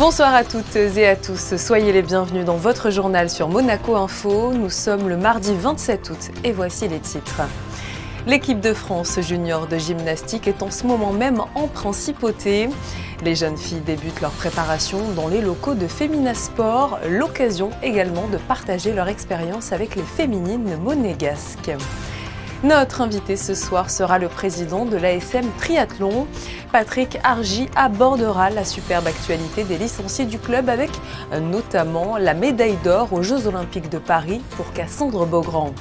Bonsoir à toutes et à tous, soyez les bienvenus dans votre journal sur Monaco Info. Nous sommes le mardi 27 août et voici les titres. L'équipe de France junior de gymnastique est en ce moment même en principauté. Les jeunes filles débutent leur préparation dans les locaux de Femina Sport, l'occasion également de partager leur expérience avec les féminines monégasques. Notre invité ce soir sera le président de l'ASM Triathlon. Patrick Argy abordera la superbe actualité des licenciés du club avec notamment la médaille d'or aux Jeux Olympiques de Paris pour Cassandre Beaugrand.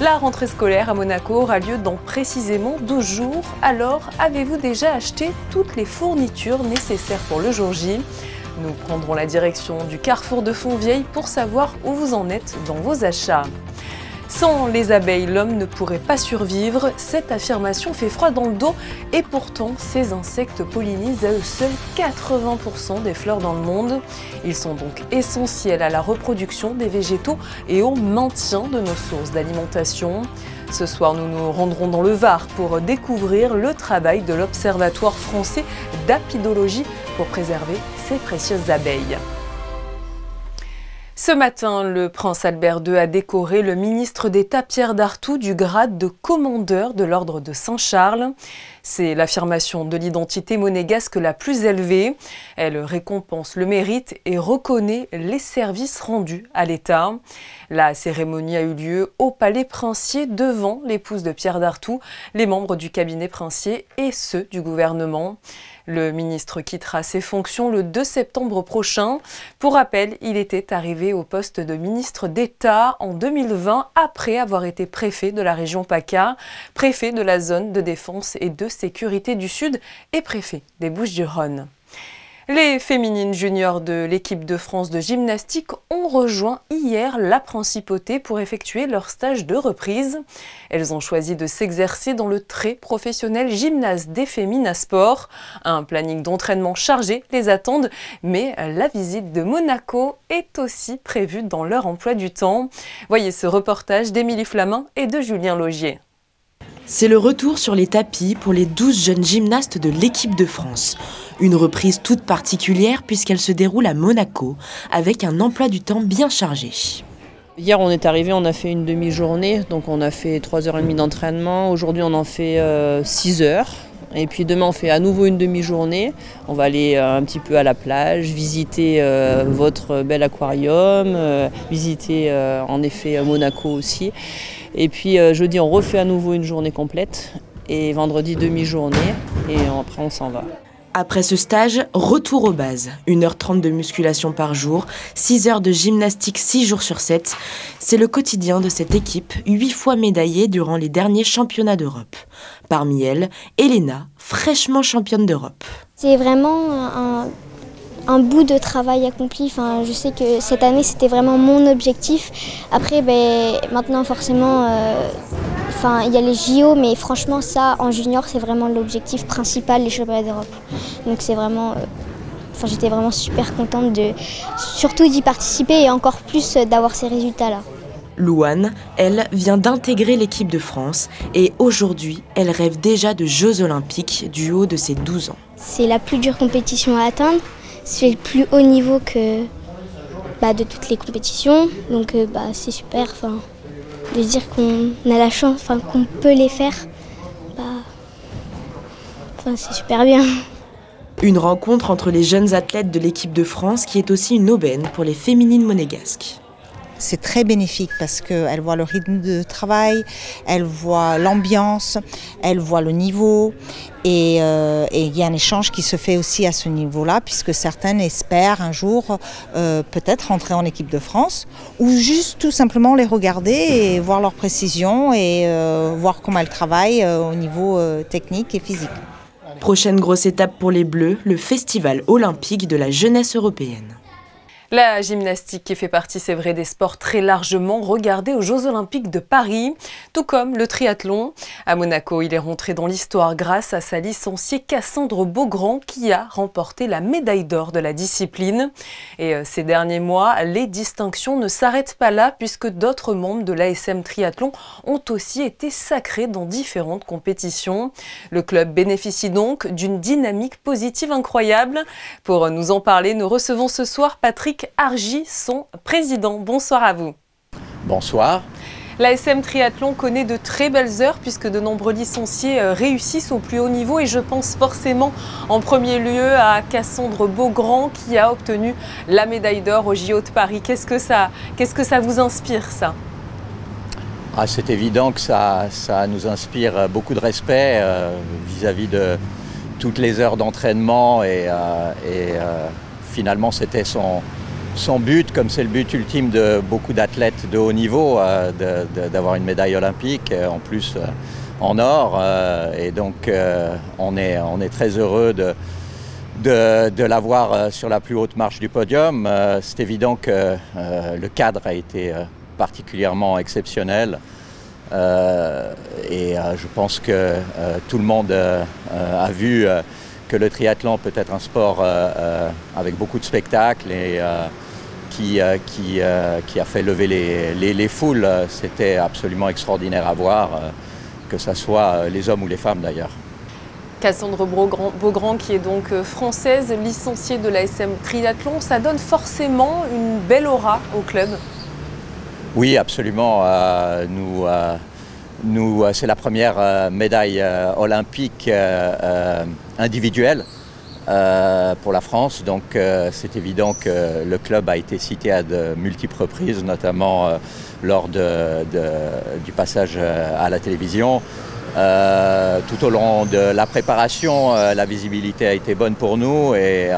La rentrée scolaire à Monaco aura lieu dans précisément 12 jours. Alors, avez-vous déjà acheté toutes les fournitures nécessaires pour le jour J ? Nous prendrons la direction du carrefour de Fontvieille pour savoir où vous en êtes dans vos achats. Sans les abeilles, l'homme ne pourrait pas survivre. Cette affirmation fait froid dans le dos et pourtant, ces insectes pollinisent à eux seuls 80% des fleurs dans le monde. Ils sont donc essentiels à la reproduction des végétaux et au maintien de nos sources d'alimentation. Ce soir, nous nous rendrons dans le Var pour découvrir le travail de l'Observatoire français d'apidologie pour préserver ces précieuses abeilles. Ce matin, le prince Albert II a décoré le ministre d'État Pierre Dartout du grade de commandeur de l'ordre de Saint-Charles. C'est l'affirmation de l'identité monégasque la plus élevée. Elle récompense le mérite et reconnaît les services rendus à l'État. La cérémonie a eu lieu au Palais Princier devant l'épouse de Pierre Dartout, les membres du cabinet princier et ceux du gouvernement. Le ministre quittera ses fonctions le 2 septembre prochain. Pour rappel, il était arrivé au poste de ministre d'État en 2020 après avoir été préfet de la région PACA, préfet de la zone de défense et de sécurité du Sud et préfet des Bouches-du-Rhône. Les féminines juniors de l'équipe de France de gymnastique ont rejoint hier la principauté pour effectuer leur stage de reprise. Elles ont choisi de s'exercer dans le très professionnel gymnase des Femina Sport. Un planning d'entraînement chargé les attend, mais la visite de Monaco est aussi prévue dans leur emploi du temps. Voyez ce reportage d'Émilie Flamin et de Julien Logier. C'est le retour sur les tapis pour les 12 jeunes gymnastes de l'équipe de France. Une reprise toute particulière puisqu'elle se déroule à Monaco avec un emploi du temps bien chargé. Hier on est arrivé, on a fait une demi-journée, donc on a fait 3h30 d'entraînement. Aujourd'hui on en fait 6 heures. Et puis demain on fait à nouveau une demi-journée. On va aller un petit peu à la plage, visiter votre bel aquarium, visiter en effet Monaco aussi. Et puis jeudi on refait à nouveau une journée complète et vendredi demi-journée et après on s'en va. Après ce stage, retour aux bases. 1h30 de musculation par jour, 6 heures de gymnastique 6 jours sur 7. C'est le quotidien de cette équipe, 8 fois médaillée durant les derniers championnats d'Europe. Parmi elles, Elena, fraîchement championne d'Europe. C'est vraiment un bout de travail accompli. Enfin, je sais que cette année, c'était vraiment mon objectif. Après, maintenant, forcément, il y a les JO, mais franchement, ça, en junior, c'est vraiment l'objectif principal, les championnats d'Europe. Donc c'est vraiment... j'étais vraiment super contente surtout d'y participer et encore plus d'avoir ces résultats-là. Louane, elle, vient d'intégrer l'équipe de France et aujourd'hui, elle rêve déjà de Jeux Olympiques du haut de ses 12 ans. C'est la plus dure compétition à atteindre. C'est le plus haut niveau de toutes les compétitions, donc c'est super de dire qu'on a la chance, qu'on peut les faire, c'est super bien. Une rencontre entre les jeunes athlètes de l'équipe de France qui est aussi une aubaine pour les féminines monégasques. C'est très bénéfique parce qu'elles voient le rythme de travail, elles voient l'ambiance, elles voient le niveau et il y a un échange qui se fait aussi à ce niveau-là puisque certaines espèrent un jour peut-être rentrer en équipe de France ou juste tout simplement les regarder et voir leur précision et voir comment elles travaillent au niveau technique et physique. Prochaine grosse étape pour les Bleus, le Festival olympique de la jeunesse européenne. La gymnastique qui fait partie, c'est vrai, des sports très largement regardés aux Jeux Olympiques de Paris, tout comme le triathlon. À Monaco, il est rentré dans l'histoire grâce à sa licenciée Cassandre Beaugrand qui a remporté la médaille d'or de la discipline. Et ces derniers mois, les distinctions ne s'arrêtent pas là puisque d'autres membres de l'ASM Triathlon ont aussi été sacrés dans différentes compétitions. Le club bénéficie donc d'une dynamique positive incroyable. Pour nous en parler, nous recevons ce soir Patrick Argy, son président. Bonsoir à vous. Bonsoir. L'ASM Triathlon connaît de très belles heures puisque de nombreux licenciés réussissent au plus haut niveau et je pense forcément en premier lieu à Cassandre Beaugrand qui a obtenu la médaille d'or au JO de Paris. Qu'est-ce que ça vous inspire, ça? C'est évident que ça nous inspire beaucoup de respect vis-à-vis de toutes les heures d'entraînement et finalement c'était son but, comme c'est le but ultime de beaucoup d'athlètes de haut niveau, d'avoir une médaille olympique, en plus en or. Et donc on est très heureux de l'avoir sur la plus haute marche du podium. C'est évident que le cadre a été particulièrement exceptionnel. Et je pense que tout le monde a vu que le triathlon peut être un sport avec beaucoup de spectacles et qui a fait lever les foules. C'était absolument extraordinaire à voir, que ce soit les hommes ou les femmes d'ailleurs. Cassandre Beaugrand qui est donc française, licenciée de l'ASM Triathlon, ça donne forcément une belle aura au club? Oui, absolument. Nous, c'est la première médaille olympique individuelle pour la France, donc c'est évident que le club a été cité à de multiples reprises, notamment lors du passage à la télévision. Tout au long de la préparation, la visibilité a été bonne pour nous et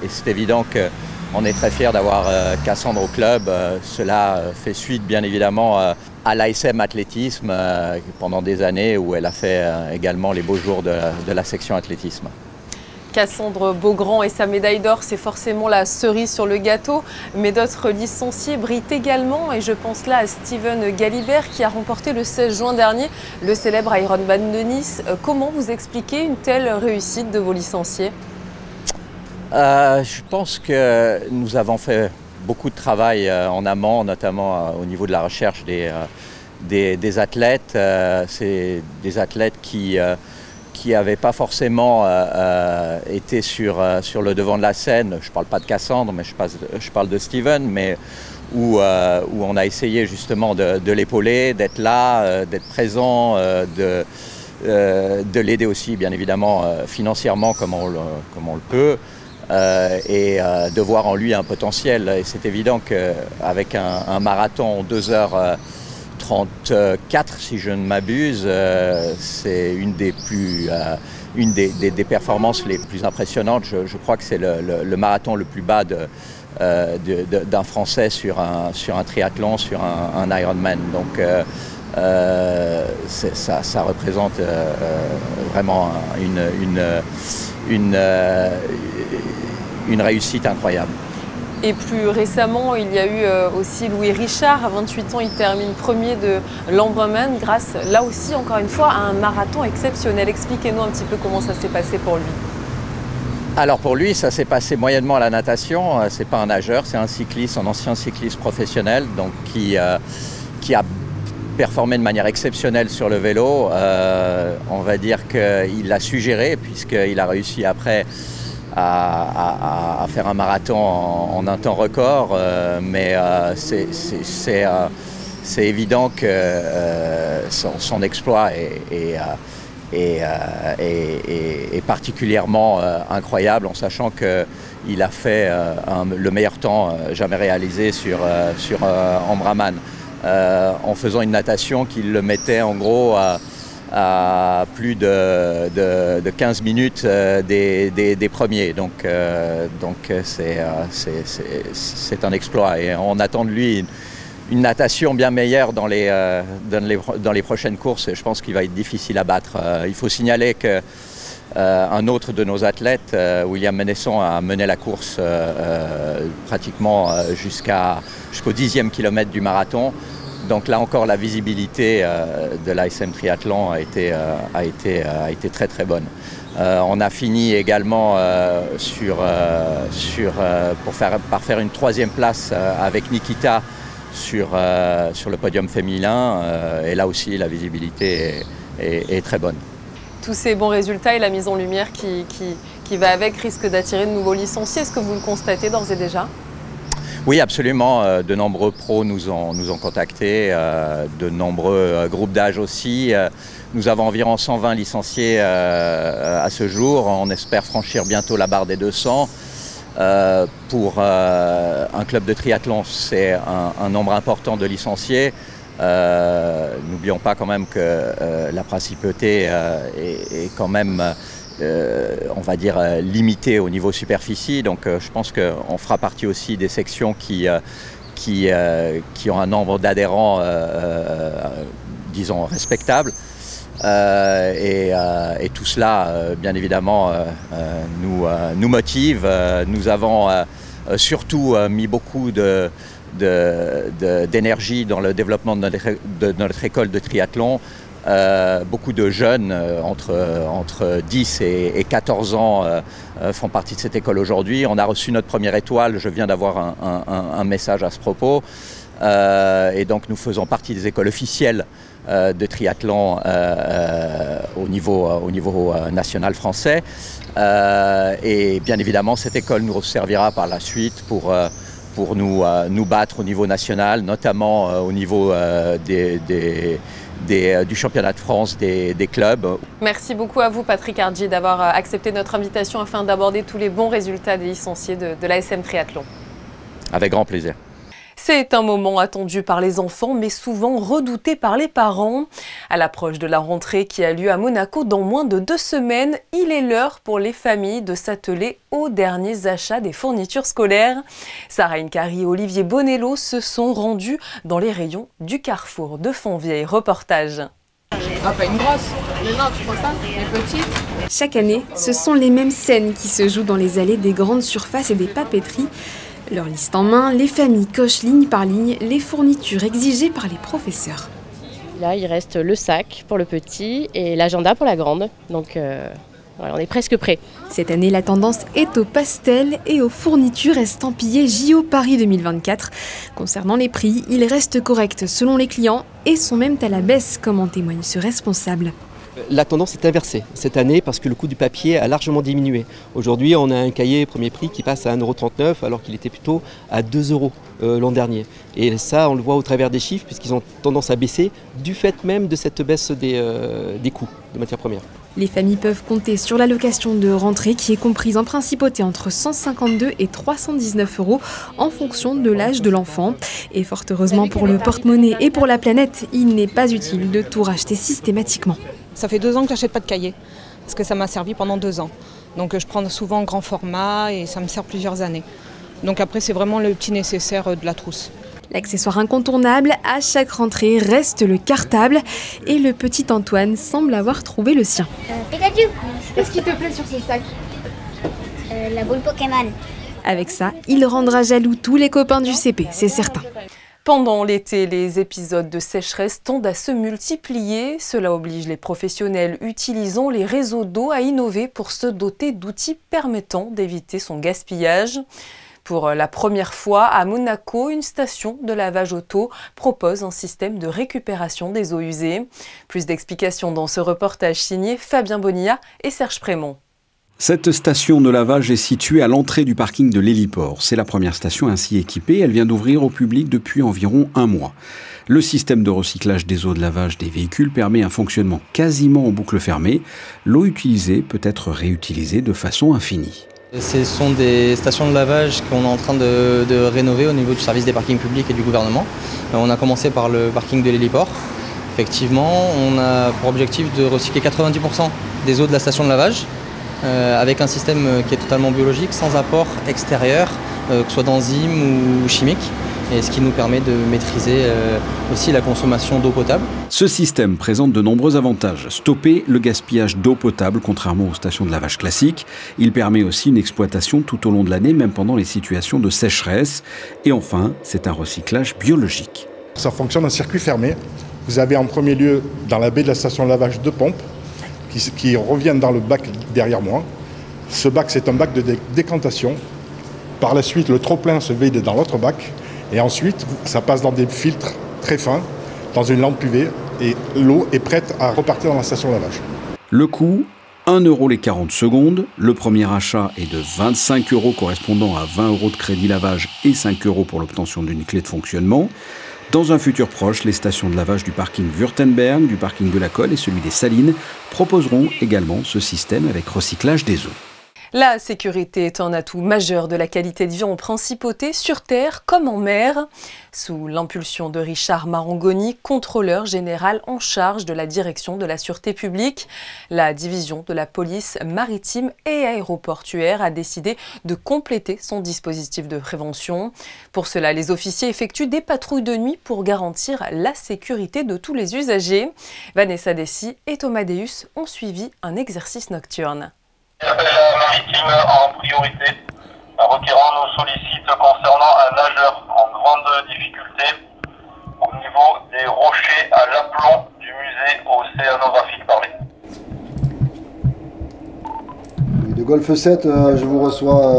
c'est évident qu'on est très fiers d'avoir Cassandre au club. Cela fait suite bien évidemment à l'ASM Athlétisme pendant des années où elle a fait également les beaux jours de la section athlétisme. Cassandre Beaugrand et sa médaille d'or, c'est forcément la cerise sur le gâteau, mais d'autres licenciés brillent également et je pense là à Steven Galibert qui a remporté le 16 juin dernier le célèbre Ironman de Nice. Comment vous expliquez une telle réussite de vos licenciés? Je pense que nous avons fait beaucoup de travail en amont, notamment au niveau de la recherche des athlètes. C'est des athlètes qui n'avaient pas forcément été sur le devant de la scène. Je ne parle pas de Cassandre, mais je parle de Steven, mais où on a essayé justement de l'épauler, d'être là, d'être présent, de l'aider aussi bien évidemment financièrement comme on le peut. Et de voir en lui un potentiel. Et c'est évident qu'avec un marathon en 2h34, si je ne m'abuse, c'est une des performances les plus impressionnantes. Je crois que c'est le marathon le plus bas d'un Français sur un triathlon, sur un Ironman. Donc ça représente vraiment une réussite incroyable. Et plus récemment, il y a eu aussi Louis Richard. À 28 ans, il termine premier de l'Ambraman grâce, là aussi, encore une fois, à un marathon exceptionnel. Expliquez-nous un petit peu comment ça s'est passé pour lui. Alors pour lui, ça s'est passé moyennement à la natation. C'est pas un nageur, c'est un cycliste, un ancien cycliste professionnel, donc qui a performé de manière exceptionnelle sur le vélo. On va dire qu'il l'a su gérer puisqu'il a réussi après à faire un marathon en un temps record, mais c'est évident que son exploit est particulièrement incroyable en sachant qu'il a fait le meilleur temps jamais réalisé sur Ambraman. En faisant une natation qui le mettait en gros à plus de 15 minutes des premiers. Donc c'est un exploit et on attend de lui une natation bien meilleure dans les prochaines courses. Je pense qu'il va être difficile à battre. Il faut signaler que Un autre de nos athlètes, William Menesson, a mené la course pratiquement jusqu'au 10e kilomètre du marathon. Donc là encore, la visibilité de l'ASM Triathlon a été très très bonne. On a fini également par faire une 3e place avec Nikita sur le podium féminin. Et là aussi, la visibilité est très bonne. Tous ces bons résultats et la mise en lumière qui va avec risquent d'attirer de nouveaux licenciés. Est-ce que vous le constatez d'ores et déjà ? Oui, absolument. De nombreux pros nous ont contactés, de nombreux groupes d'âge aussi. Nous avons environ 120 licenciés à ce jour. On espère franchir bientôt la barre des 200. Pour un club de triathlon, c'est un nombre important de licenciés. N'oublions pas quand même que la principauté est quand même, on va dire, limitée au niveau superficie. Donc je pense qu'on fera partie aussi des sections qui ont un nombre d'adhérents, disons, respectable. Et tout cela, bien évidemment, nous motive. Nous avons surtout mis beaucoup d'énergie dans le développement de notre école de triathlon. Beaucoup de jeunes entre 10 et 14 ans font partie de cette école aujourd'hui. On a reçu notre première étoile, je viens d'avoir un message à ce propos. Et donc nous faisons partie des écoles officielles de triathlon au niveau national français. Et bien évidemment, cette école nous servira par la suite pour nous battre au niveau national, notamment au niveau du championnat de France des clubs. Merci beaucoup à vous, Patrick Hardji, d'avoir accepté notre invitation afin d'aborder tous les bons résultats des licenciés de l'ASM Triathlon. Avec grand plaisir. C'est un moment attendu par les enfants, mais souvent redouté par les parents. À l'approche de la rentrée qui a lieu à Monaco dans moins de 2 semaines, il est l'heure pour les familles de s'atteler aux derniers achats des fournitures scolaires. Sarah Inkari et Olivier Bonello se sont rendus dans les rayons du Carrefour de Fontvieille. Reportage. Ah, pas une grosse. Mais non, tu crois pas? Les petites. Chaque année, ce sont les mêmes scènes qui se jouent dans les allées des grandes surfaces et des papeteries. Leur liste en main, les familles cochent ligne par ligne les fournitures exigées par les professeurs. Là, il reste le sac pour le petit et l'agenda pour la grande. Donc, voilà, on est presque prêt. Cette année, la tendance est au pastel et aux fournitures estampillées JO Paris 2024. Concernant les prix, ils restent corrects selon les clients et sont même à la baisse, comme en témoigne ce responsable. La tendance est inversée cette année parce que le coût du papier a largement diminué. Aujourd'hui, on a un cahier premier prix qui passe à 1,39 € alors qu'il était plutôt à 2 € l'an dernier. Et ça, on le voit au travers des chiffres puisqu'ils ont tendance à baisser du fait même de cette baisse des coûts de matières premières. Les familles peuvent compter sur l'allocation de rentrée qui est comprise en principauté entre 152 et 319 € en fonction de l'âge de l'enfant. Et fort heureusement pour le porte-monnaie et pour la planète, il n'est pas utile de tout racheter systématiquement. Ça fait 2 ans que je n'achète pas de cahier, parce que ça m'a servi pendant 2 ans. Donc je prends souvent grand format et ça me sert plusieurs années. Donc après c'est vraiment le petit nécessaire de la trousse. L'accessoire incontournable à chaque rentrée reste le cartable et le petit Antoine semble avoir trouvé le sien. Pikachu. Qu'est-ce qui te plaît sur ce sac? La boule Pokémon. Avec ça, il rendra jaloux tous les copains du CP, c'est certain. Pendant l'été, les épisodes de sécheresse tendent à se multiplier. Cela oblige les professionnels utilisant les réseaux d'eau à innover pour se doter d'outils permettant d'éviter son gaspillage. Pour la première fois, à Monaco, une station de lavage auto propose un système de récupération des eaux usées. Plus d'explications dans ce reportage signé Fabien Bonilla et Serge Prémont. Cette station de lavage est située à l'entrée du parking de l'héliport. C'est la première station ainsi équipée. Elle vient d'ouvrir au public depuis environ 1 mois. Le système de recyclage des eaux de lavage des véhicules permet un fonctionnement quasiment en boucle fermée. L'eau utilisée peut être réutilisée de façon infinie. Ce sont des stations de lavage qu'on est en train de rénover au niveau du service des parkings publics et du gouvernement. On a commencé par le parking de l'héliport. Effectivement, on a pour objectif de recycler 90% des eaux de la station de lavage. Avec un système qui est totalement biologique, sans apport extérieur, que ce soit d'enzymes ou chimiques. et ce qui nous permet de maîtriser aussi la consommation d'eau potable. Ce système présente de nombreux avantages. Stopper le gaspillage d'eau potable, contrairement aux stations de lavage classiques. Il permet aussi une exploitation tout au long de l'année, même pendant les situations de sécheresse. Et enfin, c'est un recyclage biologique. Ça fonctionne en circuit fermé. Vous avez en premier lieu, dans la baie de la station de lavage, 2 pompes qui reviennent dans le bac derrière moi. Ce bac, c'est un bac de décantation. Par la suite, le trop-plein se vide dans l'autre bac. Et ensuite, ça passe dans des filtres très fins, dans une lampe UV. Et l'eau est prête à repartir dans la station de lavage. Le coût, 1 € les 40 secondes. Le premier achat est de 25 € correspondant à 20 € de crédit lavage et 5 € pour l'obtention d'une clé de fonctionnement. Dans un futur proche, les stations de lavage du parking Württemberg, du parking de la Colle et celui des Salines proposeront également ce système avec recyclage des eaux. La sécurité est un atout majeur de la qualité de vie en principauté, sur terre comme en mer. Sous l'impulsion de Richard Marangoni, contrôleur général en charge de la direction de la sûreté publique, la division de la police maritime et aéroportuaire a décidé de compléter son dispositif de prévention. Pour cela, les officiers effectuent des patrouilles de nuit pour garantir la sécurité de tous les usagers. Vanessa Dessy et Thomas Deus ont suivi un exercice nocturne. J'appelle la maritime en priorité. Un requérant nous sollicite concernant un nageur en grande difficulté au niveau des rochers à l'aplomb du musée océanographique Parlé. De Golfe 7, je vous reçois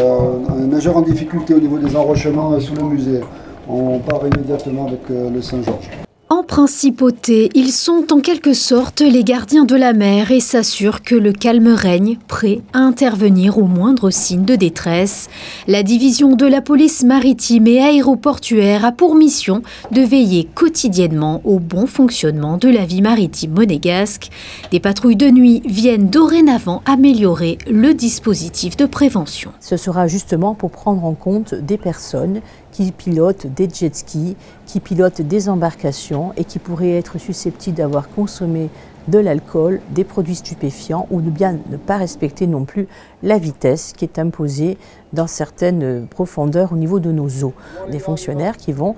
un nageur en difficulté au niveau des enrochements sous le musée. On part immédiatement avec le Saint-Georges. En principauté, ils sont en quelque sorte les gardiens de la mer et s'assurent que le calme règne, prêts à intervenir au moindre signe de détresse. La division de la police maritime et aéroportuaire a pour mission de veiller quotidiennement au bon fonctionnement de la vie maritime monégasque. Des patrouilles de nuit viennent dorénavant améliorer le dispositif de prévention. Ce sera justement pour prendre en compte des personnes qui pilotent des jet skis, qui pilotent des embarcations et qui pourraient être susceptibles d'avoir consommé de l'alcool, des produits stupéfiants ou de bien ne pas respecter non plus la vitesse qui est imposée dans certaines profondeurs au niveau de nos eaux. Des fonctionnaires qui vont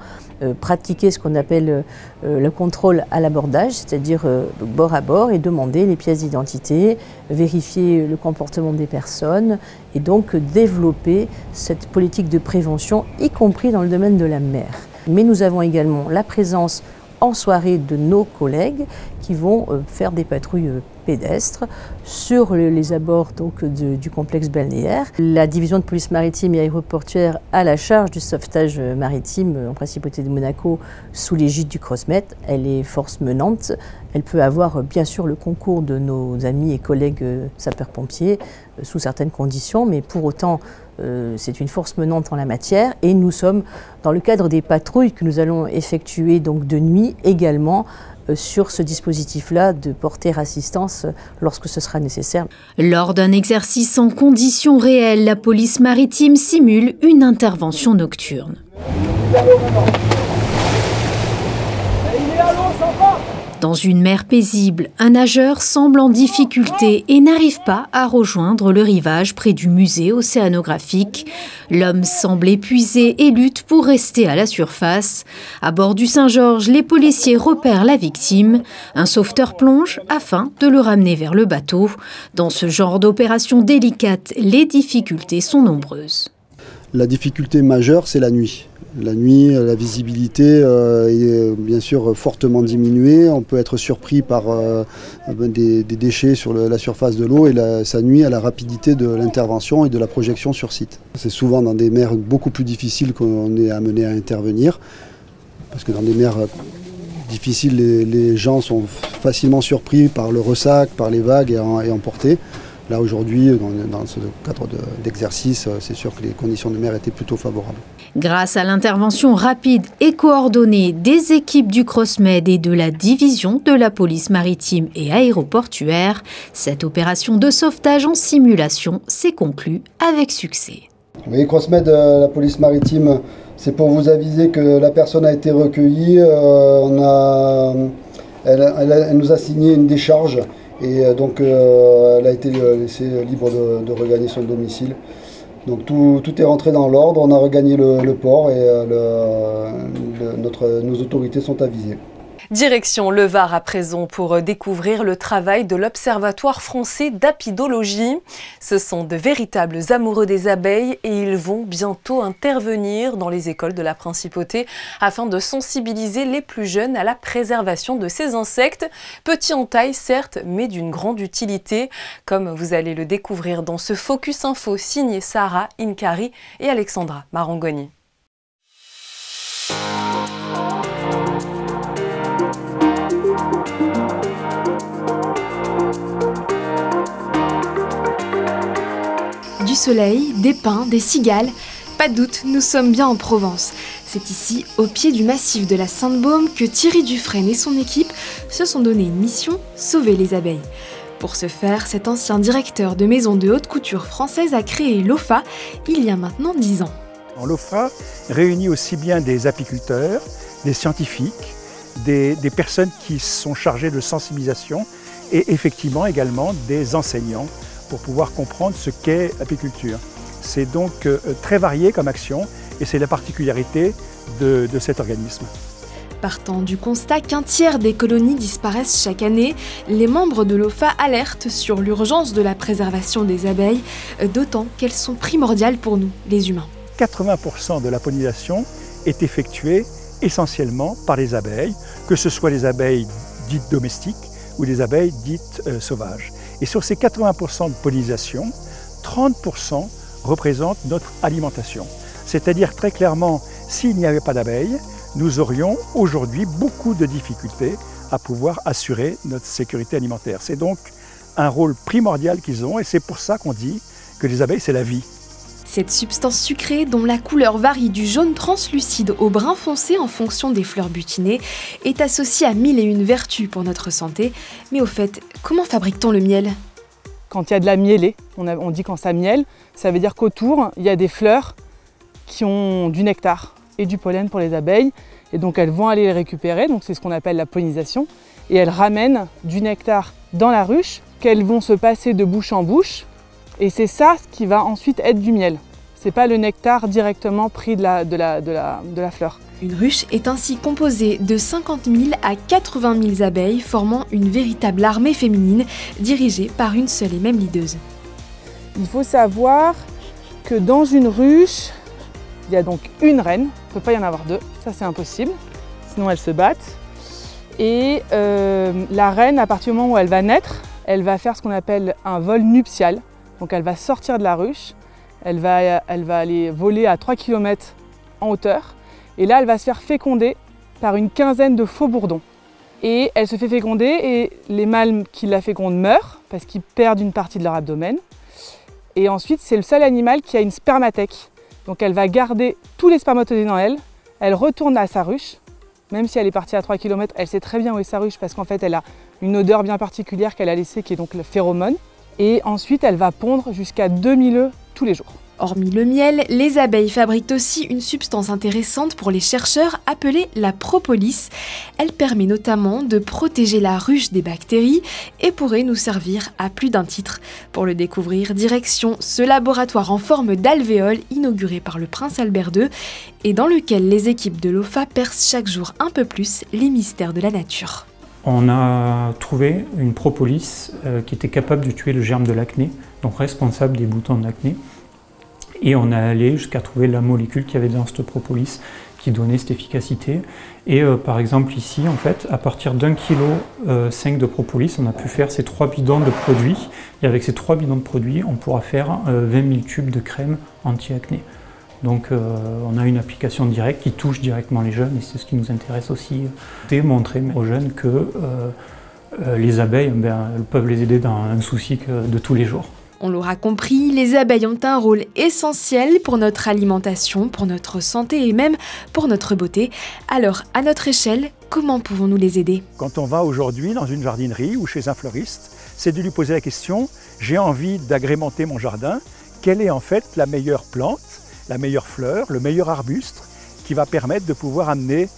pratiquer ce qu'on appelle le contrôle à l'abordage, c'est-à-dire bord à bord et demander les pièces d'identité, vérifier le comportement des personnes et donc développer cette politique de prévention, y compris dans le domaine de la mer. Mais nous avons également la présence en soirée de nos collègues qui vont faire des patrouilles pédestres sur les abords donc, du complexe balnéaire. La division de police maritime et aéroportuaire a la charge du sauvetage maritime en principauté de Monaco sous l'égide du CROSMET. Elle est force menante. Elle peut avoir bien sûr le concours de nos amis et collègues sapeurs-pompiers sous certaines conditions, mais pour autant c'est une force menante en la matière et nous sommes dans le cadre des patrouilles que nous allons effectuer donc de nuit également sur ce dispositif-là de porter assistance lorsque ce sera nécessaire. Lors d'un exercice en conditions réelles, la police maritime simule une intervention nocturne. Dans une mer paisible, un nageur semble en difficulté et n'arrive pas à rejoindre le rivage près du musée océanographique. L'homme semble épuisé et lutte pour rester à la surface. À bord du Saint-Georges, les policiers repèrent la victime. Un sauveteur plonge afin de le ramener vers le bateau. Dans ce genre d'opération délicate, les difficultés sont nombreuses. La difficulté majeure, c'est la nuit. La nuit, la visibilité est bien sûr fortement diminuée. On peut être surpris par des déchets sur la surface de l'eau et ça nuit à la rapidité de l'intervention et de la projection sur site. C'est souvent dans des mers beaucoup plus difficiles qu'on est amené à intervenir. Parce que dans des mers difficiles, les gens sont facilement surpris par le ressac, par les vagues et emportés. Là aujourd'hui, dans ce cadre d'exercice, c'est sûr que les conditions de mer étaient plutôt favorables. Grâce à l'intervention rapide et coordonnée des équipes du CROSMED et de la division de la police maritime et aéroportuaire, cette opération de sauvetage en simulation s'est conclue avec succès. Vous voyez, CROSMED, la police maritime, c'est pour vous aviser que la personne a été recueillie. Elle nous a signé une décharge. Et donc elle a été laissée libre de regagner son domicile. Donc tout est rentré dans l'ordre, on a regagné le port et nos autorités sont avisées. Direction le Var à présent pour découvrir le travail de l'Observatoire français d'apidologie. Ce sont de véritables amoureux des abeilles et ils vont bientôt intervenir dans les écoles de la Principauté afin de sensibiliser les plus jeunes à la préservation de ces insectes. Petits en taille certes, mais d'une grande utilité, comme vous allez le découvrir dans ce Focus Info signé Sarah Inkari et Alexandra Marangoni. Du soleil, des pins, des cigales, pas de doute, nous sommes bien en Provence. C'est ici, au pied du massif de la Sainte-Baume, que Thierry Dufresne et son équipe se sont donné une mission, sauver les abeilles. Pour ce faire, cet ancien directeur de maison de haute couture française a créé l'OFA il y a maintenant 10 ans. L'OFA réunit aussi bien des apiculteurs, des scientifiques, des personnes qui sont chargées de sensibilisation et effectivement également des enseignants pour pouvoir comprendre ce qu'est l'apiculture. C'est donc très varié comme action et c'est la particularité de cet organisme. Partant du constat qu'un tiers des colonies disparaissent chaque année, les membres de l'OFA alertent sur l'urgence de la préservation des abeilles, d'autant qu'elles sont primordiales pour nous, les humains. 80% de la pollinisation est effectuée essentiellement par les abeilles, que ce soit les abeilles dites domestiques ou les abeilles dites sauvages. Et sur ces 80% de pollinisation, 30% représentent notre alimentation. C'est-à-dire très clairement, s'il n'y avait pas d'abeilles, nous aurions aujourd'hui beaucoup de difficultés à pouvoir assurer notre sécurité alimentaire. C'est donc un rôle primordial qu'ils ont et c'est pour ça qu'on dit que les abeilles, c'est la vie. Cette substance sucrée, dont la couleur varie du jaune translucide au brun foncé en fonction des fleurs butinées, est associée à 1001 vertus pour notre santé. Mais au fait, comment fabrique-t-on le miel? Quand il y a de la mielée, on dit quand ça miel, ça veut dire qu'autour, il y a des fleurs qui ont du nectar et du pollen pour les abeilles. Et donc elles vont aller les récupérer, donc c'est ce qu'on appelle la pollinisation. Et elles ramènent du nectar dans la ruche, qu'elles vont se passer de bouche en bouche. Et c'est ça ce qui va ensuite être du miel. C'est pas le nectar directement pris de la fleur. Une ruche est ainsi composée de 50 000 à 80 000 abeilles formant une véritable armée féminine dirigée par une seule et même leaduse. Il faut savoir que dans une ruche, il y a donc une reine, il ne peut pas y en avoir deux, ça c'est impossible, sinon elles se battent. Et la reine, à partir du moment où elle va naître, elle va faire ce qu'on appelle un vol nuptial. Donc elle va sortir de la ruche, elle va aller voler à 3 km en hauteur et là elle va se faire féconder par une quinzaine de faux bourdons. Et elle se fait féconder et les mâles qui la fécondent meurent parce qu'ils perdent une partie de leur abdomen. Et ensuite c'est le seul animal qui a une spermathèque. Donc elle va garder tous les spermatozoïdes en elle, elle retourne à sa ruche, même si elle est partie à 3 km, elle sait très bien où est sa ruche parce qu'en fait elle a une odeur bien particulière qu'elle a laissée qui est donc le phéromone. Et ensuite, elle va pondre jusqu'à 2000 œufs tous les jours. Hormis le miel, les abeilles fabriquent aussi une substance intéressante pour les chercheurs appelée la propolis. Elle permet notamment de protéger la ruche des bactéries et pourrait nous servir à plus d'un titre. Pour le découvrir, direction ce laboratoire en forme d'alvéole inauguré par le prince Albert II et dans lequel les équipes de l'OFA percent chaque jour un peu plus les mystères de la nature. On a trouvé une propolis qui était capable de tuer le germe de l'acné, donc responsable des boutons d'acné. Et on a allé jusqu'à trouver la molécule qu'il y avait dans cette propolis qui donnait cette efficacité. Et par exemple ici, en fait, à partir d'1,5 kg de propolis, on a pu faire ces 3 bidons de produits. Et avec ces 3 bidons de produits, on pourra faire 20 000 tubes de crème anti-acné. Donc on a une application directe qui touche directement les jeunes et c'est ce qui nous intéresse aussi, démontrer aux jeunes que les abeilles elles peuvent les aider dans un souci de tous les jours. On l'aura compris, les abeilles ont un rôle essentiel pour notre alimentation, pour notre santé et même pour notre beauté. Alors, à notre échelle, comment pouvons-nous les aider? Quand on va aujourd'hui dans une jardinerie ou chez un fleuriste, c'est de lui poser la question, j'ai envie d'agrémenter mon jardin, quelle est en fait la meilleure plante, la meilleure fleur, le meilleur arbuste qui va permettre de pouvoir amener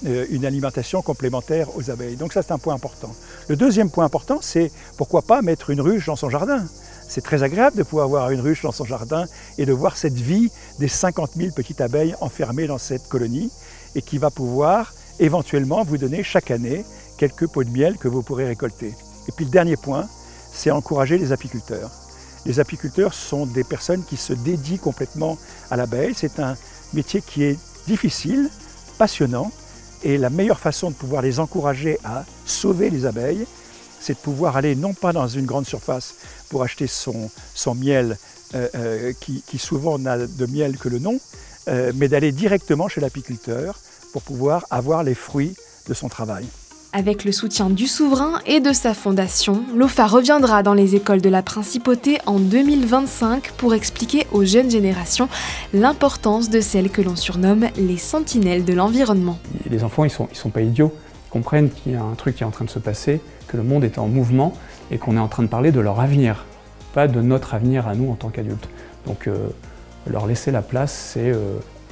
une alimentation complémentaire aux abeilles. Donc ça c'est un point important. Le deuxième point important c'est pourquoi pas mettre une ruche dans son jardin. C'est très agréable de pouvoir avoir une ruche dans son jardin et de voir cette vie des 50 000 petites abeilles enfermées dans cette colonie et qui va pouvoir éventuellement vous donner chaque année quelques pots de miel que vous pourrez récolter. Et puis le dernier point, c'est encourager les apiculteurs. Les apiculteurs sont des personnes qui se dédient complètement à l'abeille. C'est un métier qui est difficile, passionnant, et la meilleure façon de pouvoir les encourager à sauver les abeilles, c'est de pouvoir aller non pas dans une grande surface pour acheter son miel, qui souvent n'a de miel que le nom, mais d'aller directement chez l'apiculteur pour pouvoir avoir les fruits de son travail. Avec le soutien du souverain et de sa fondation, l'OFA reviendra dans les écoles de la Principauté en 2025 pour expliquer aux jeunes générations l'importance de celles que l'on surnomme les sentinelles de l'environnement. Les enfants, ils sont pas idiots. Ils comprennent qu'il y a un truc qui est en train de se passer, que le monde est en mouvement et qu'on est en train de parler de leur avenir, pas de notre avenir à nous en tant qu'adultes. Donc leur laisser la place, c'est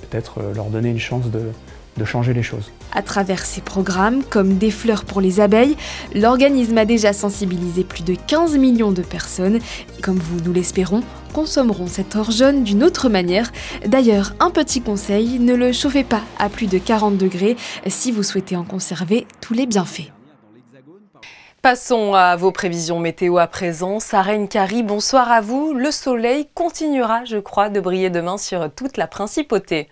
peut-être leur donner une chance de changer les choses. À travers ces programmes, comme Des fleurs pour les abeilles, l'organisme a déjà sensibilisé plus de 15 millions de personnes qui, comme vous, nous l'espérons, consommeront cette or jaune d'une autre manière. D'ailleurs, un petit conseil, ne le chauffez pas à plus de 40 degrés si vous souhaitez en conserver tous les bienfaits. Passons à vos prévisions météo à présent. Sarah Nkari, bonsoir à vous. Le soleil continuera, je crois, de briller demain sur toute la Principauté.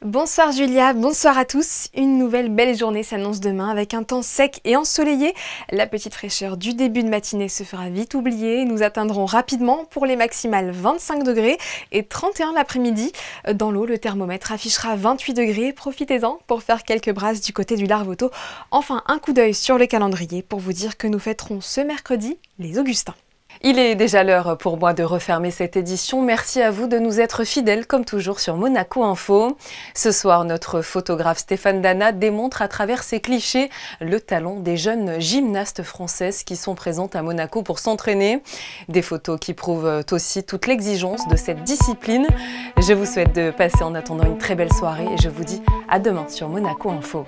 Bonsoir Julia, bonsoir à tous. Une nouvelle belle journée s'annonce demain avec un temps sec et ensoleillé. La petite fraîcheur du début de matinée se fera vite oublier. Nous atteindrons rapidement pour les maximales 25 degrés et 31 l'après-midi. Dans l'eau, le thermomètre affichera 28 degrés. Profitez-en pour faire quelques brasses du côté du Larvoto. Enfin, un coup d'œil sur le calendrier pour vous dire que nous fêterons ce mercredi les Augustins. Il est déjà l'heure pour moi de refermer cette édition. Merci à vous de nous être fidèles comme toujours sur Monaco Info. Ce soir, notre photographe Stéphane Dana démontre à travers ses clichés le talent des jeunes gymnastes françaises qui sont présentes à Monaco pour s'entraîner. Des photos qui prouvent aussi toute l'exigence de cette discipline. Je vous souhaite de passer en attendant une très belle soirée et je vous dis à demain sur Monaco Info.